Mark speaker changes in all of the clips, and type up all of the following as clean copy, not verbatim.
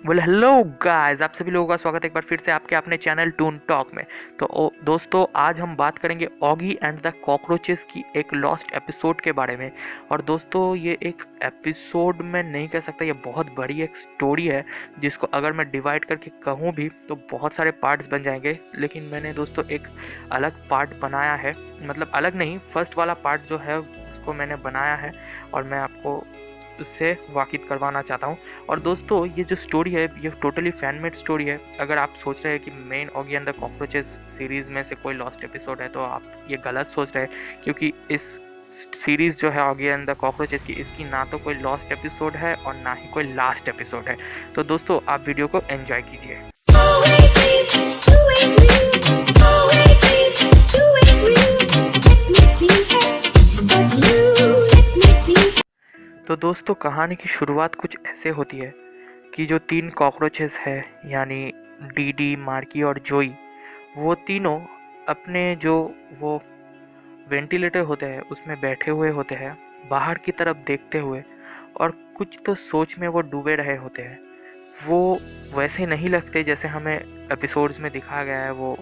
Speaker 1: बोले hello guys, आप सभी लोगों का स्वागत है एक बार फिर से आपके अपने चैनल टून टॉक में। तो दोस्तों, आज हम बात करेंगे ऑगी एंड द कॉकरोचेस की एक लॉस्ट एपिसोड के बारे में। और दोस्तों, ये एक एपिसोड में नहीं कह सकता, ये बहुत बड़ी एक स्टोरी है जिसको अगर मैं डिवाइड करके कहूँ भी तो बहुत सारे पार्ट्स बन जाएंगे। लेकिन मैंने दोस्तों एक अलग पार्ट बनाया है, मतलब अलग नहीं, फर्स्ट वाला पार्ट जो है उसको मैंने बनाया है और मैं आपको उससे वाकिफ करवाना चाहता हूँ। और दोस्तों, ये जो स्टोरी है ये टोटली फैन मेड स्टोरी है। अगर आप सोच रहे हैं कि main Oggy and the cockroaches series में से कोई लॉस्ट एपिसोड है तो आप ये गलत सोच रहे हैं, क्योंकि इस सीरीज जो है ऑगी एंड द कॉकरोचेस की, इसकी ना तो कोई लॉस्ट एपिसोड है और ना ही कोई लास्ट एपिसोड है। तो दोस्तों, आप वीडियो को एंजॉय कीजिए। तो दोस्तों, कहानी की शुरुआत कुछ ऐसे होती है कि जो तीन कॉकरोचेस है, यानी डीडी, मार्की और जोई, वो तीनों अपने जो वो वेंटिलेटर होते हैं उसमें बैठे हुए होते हैं, बाहर की तरफ देखते हुए, और कुछ तो सोच में वो डूबे रहे होते हैं। वो वैसे नहीं लगते जैसे हमें एपिसोड्स में दिखाया गया है वो,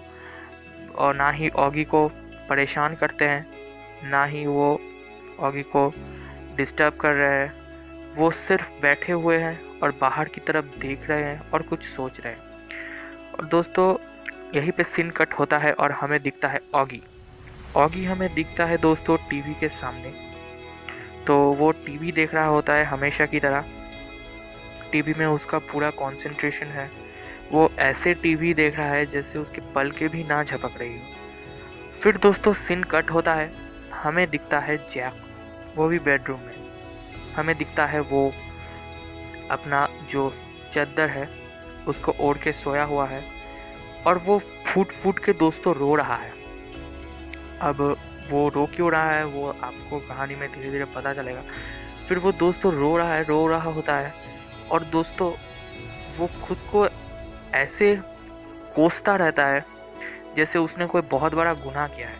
Speaker 1: और ना ही ऑगी को परेशान करते हैं, ना ही वो ऑगी को डिस्टर्ब कर रहे हैं। वो सिर्फ बैठे हुए हैं और बाहर की तरफ देख रहे हैं और कुछ सोच रहे हैं। और दोस्तों, यहीं पे सीन कट होता है और हमें दिखता है ऑगी। ऑगी हमें दिखता है दोस्तों टीवी के सामने। तो वो टीवी देख रहा होता है हमेशा की तरह। टीवी में उसका पूरा कंसंट्रेशन है। वो ऐसे टीवी देख रहा है जैसे उसके पलकें भी ना झपक रही हो। फिर दोस्तों सीन कट होता है, हमें दिखता है जैक, वो भी बेडरूम में। हमें दिखता है वो अपना जो चादर है उसको ओढ़ के सोया हुआ है और वो फूट फूट के दोस्तों रो रहा है। अब वो रो क्यों रहा है वो आपको कहानी में धीरे धीरे पता चलेगा। फिर वो दोस्तों रो रहा है, रो रहा होता है, और दोस्तों वो खुद को ऐसे कोसता रहता है जैसे उसने कोई बहुत बड़ा गुनाह किया है।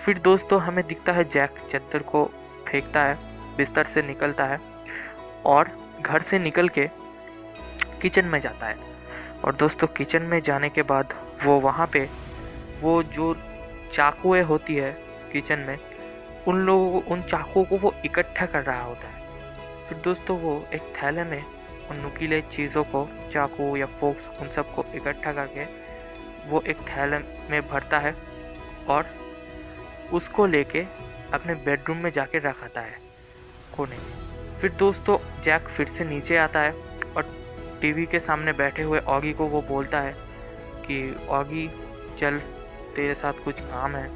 Speaker 1: फिर दोस्तों हमें दिखता है जैक चादर को फेंकता है, बिस्तर से निकलता है और घर से निकल के किचन में जाता है। और दोस्तों किचन में जाने के बाद वो वहाँ पे वो जो चाकुएं होती है किचन में, उन चाकुओं को वो इकट्ठा कर रहा होता है। फिर दोस्तों वो एक थैले में उन नुकीले चीज़ों को, चाकू या फोक्स, उन सबको इकट्ठा करके वो एक थैले में भरता है और उसको लेके अपने बेडरूम में जाके रखाता है कोने में। फिर दोस्तों जैक फिर से नीचे आता है और टीवी के सामने बैठे हुए ऑगी को वो बोलता है कि ऑगी चल, तेरे साथ कुछ काम है।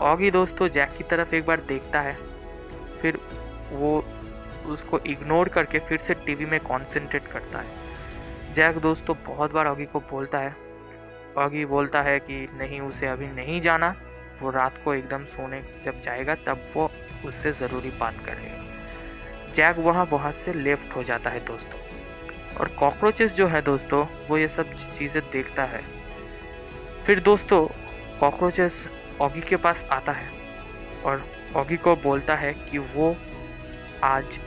Speaker 1: ऑगी दोस्तों जैक की तरफ एक बार देखता है, फिर वो उसको इग्नोर करके फिर से टीवी में कंसंट्रेट करता है। जैक दोस्तों बहुत बार ऑगी को बोलता है, ऑगी बोलता है कि नहीं, उसे अभी नहीं जाना, वो रात को एकदम सोने जब जाएगा तब वो उससे ज़रूरी बात करेगा। जैक वहाँ से लेफ्ट हो जाता है दोस्तों। और कॉकरोचेस जो है दोस्तों वो ये सब चीज़ें देखता है। फिर दोस्तों कॉकरोचेस ऑगी के पास आता है और ऑगी को बोलता है कि वो आज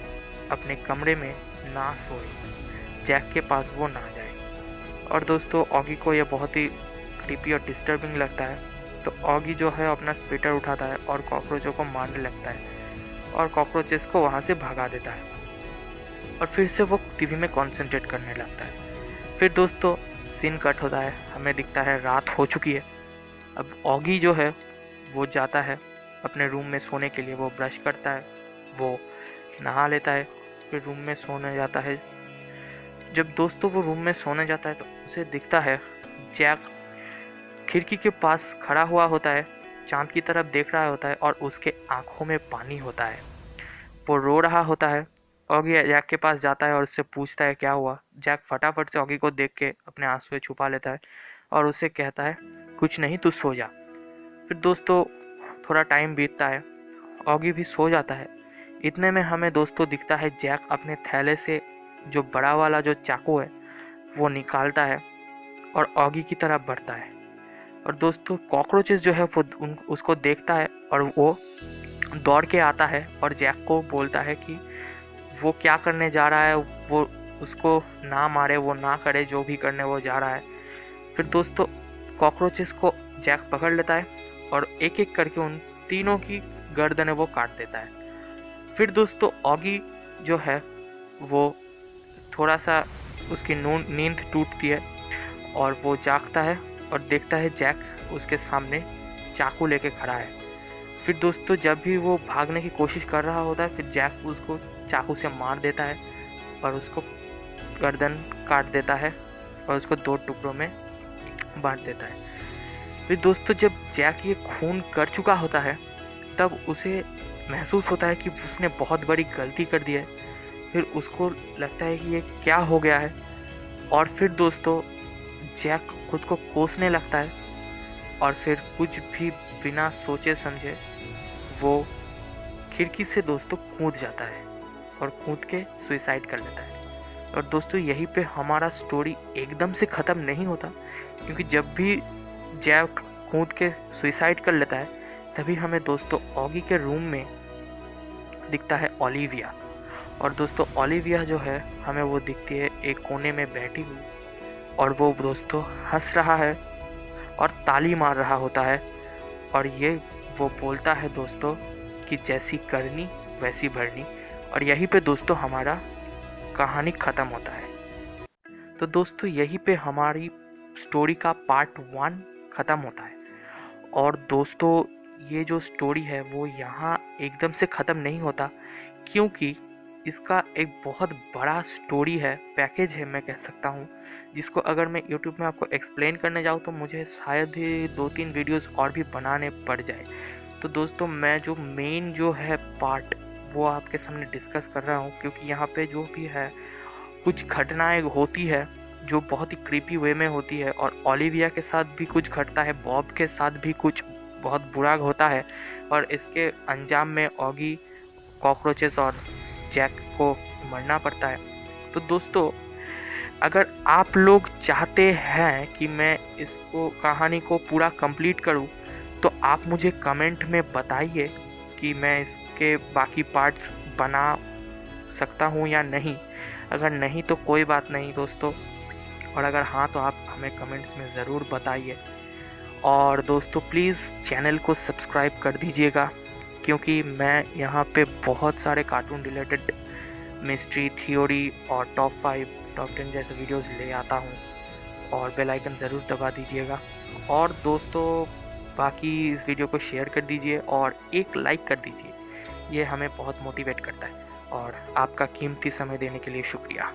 Speaker 1: अपने कमरे में ना सोए, जैक के पास वो ना जाए। और दोस्तों ऑगी को यह बहुत ही क्रीपी और डिस्टर्बिंग लगता है। तो ऑगी जो है अपना स्पीटर उठाता है और कॉकरोचों को मारने लगता है और कॉकरोचेस को वहाँ से भगा देता है और फिर से वो टीवी में कंसंट्रेट करने लगता है। फिर दोस्तों सीन कट होता है, हमें दिखता है रात हो चुकी है। अब ऑगी जो है वो जाता है अपने रूम में सोने के लिए। वो ब्रश करता है, वो नहा लेता है, फिर रूम में सोने जाता है। जब दोस्तों वो रूम में सोने जाता है तो उसे दिखता है जैक खिड़की के पास खड़ा हुआ होता है, चांद की तरफ देख रहा होता है और उसके आंखों में पानी होता है। वो रो रहा होता है। ऑगी जैक के पास जाता है और उससे पूछता है क्या हुआ। जैक फटाफट से ऑगी को देख के अपने आंसू छुपा लेता है और उसे कहता है कुछ नहीं, तू सो जा। फिर दोस्तों थोड़ा टाइम बीतता है, ऑगी भी सो जाता है। इतने में हमें दोस्तों दिखता है जैक अपने थैले से जो बड़ा वाला जो चाकू है वो निकालता है और ऑगी की तरफ बढ़ता है। और दोस्तों कॉकरोचेस जो है वो उसको देखता है और वो दौड़ के आता है और जैक को बोलता है कि वो क्या करने जा रहा है, वो उसको ना मारे, वो ना करे जो भी करने वो जा रहा है। फिर दोस्तों कॉकरोचेस को जैक पकड़ लेता है और एक एक करके उन तीनों की गर्दनें वो काट देता है। फिर दोस्तों ऑगी जो है वो थोड़ा सा उसकी नींद टूटती है और वो जागता है और देखता है जैक उसके सामने चाकू लेके खड़ा है। फिर दोस्तों जब भी वो भागने की कोशिश कर रहा होता है, फिर जैक उसको चाकू से मार देता है और उसको गर्दन काट देता है और उसको 2 टुकड़ों में बांट देता है। फिर दोस्तों जब जैक ये खून कर चुका होता है, तब उसे महसूस होता है कि उसने बहुत बड़ी गलती कर दी है। फिर उसको लगता है कि ये क्या हो गया है, और फिर दोस्तों जैक खुद को कोसने लगता है और फिर कुछ भी बिना सोचे समझे वो खिड़की से दोस्तों कूद जाता है और कूद के सुसाइड कर लेता है। और दोस्तों यहीं पे हमारा स्टोरी एकदम से ख़त्म नहीं होता, क्योंकि जब भी जैक कूद के सुसाइड कर लेता है, तभी हमें दोस्तों ऑगी के रूम में दिखता है ओलिविया। और दोस्तों ओलिविया जो है हमें वो दिखती है एक कोने में बैठी हुई, और वो दोस्तों हंस रहा है और ताली मार रहा होता है, और ये वो बोलता है दोस्तों कि जैसी करनी वैसी भरनी। और यहीं पे दोस्तों हमारा कहानी ख़त्म होता है। तो दोस्तों यहीं पे हमारी स्टोरी का पार्ट 1 ख़त्म होता है। और दोस्तों ये जो स्टोरी है वो यहाँ एकदम से ख़त्म नहीं होता, क्योंकि इसका एक बहुत बड़ा स्टोरी है, पैकेज है मैं कह सकता हूँ, जिसको अगर मैं यूट्यूब में आपको एक्सप्लेन करने जाऊँ तो मुझे शायद ही 2-3 वीडियोस और भी बनाने पड़ जाए। तो दोस्तों मैं जो मेन जो है पार्ट वो आपके सामने डिस्कस कर रहा हूँ, क्योंकि यहाँ पे जो भी है कुछ घटनाएं होती है जो बहुत ही क्रीपी वे में होती है, और ओलिविया के साथ भी कुछ घटता है, बॉब के साथ भी कुछ बहुत बुरा होता है, और इसके अंजाम में ऑगी, कॉकरोचेस और जैक को मरना पड़ता है। तो दोस्तों अगर आप लोग चाहते हैं कि मैं इसको कहानी को पूरा कंप्लीट करूं, तो आप मुझे कमेंट में बताइए कि मैं इसके बाकी पार्ट्स बना सकता हूं या नहीं। अगर नहीं तो कोई बात नहीं दोस्तों, और अगर हाँ तो आप हमें कमेंट्स में ज़रूर बताइए। और दोस्तों प्लीज़ चैनल को सब्सक्राइब कर दीजिएगा, क्योंकि मैं यहाँ पे बहुत सारे कार्टून रिलेटेड मिस्ट्री, थ्योरी और टॉप 5, टॉप 10 जैसे वीडियोस ले आता हूँ। और बेल आइकन ज़रूर दबा दीजिएगा। और दोस्तों बाकी इस वीडियो को शेयर कर दीजिए और एक लाइक कर दीजिए, ये हमें बहुत मोटिवेट करता है। और आपका कीमती समय देने के लिए शुक्रिया।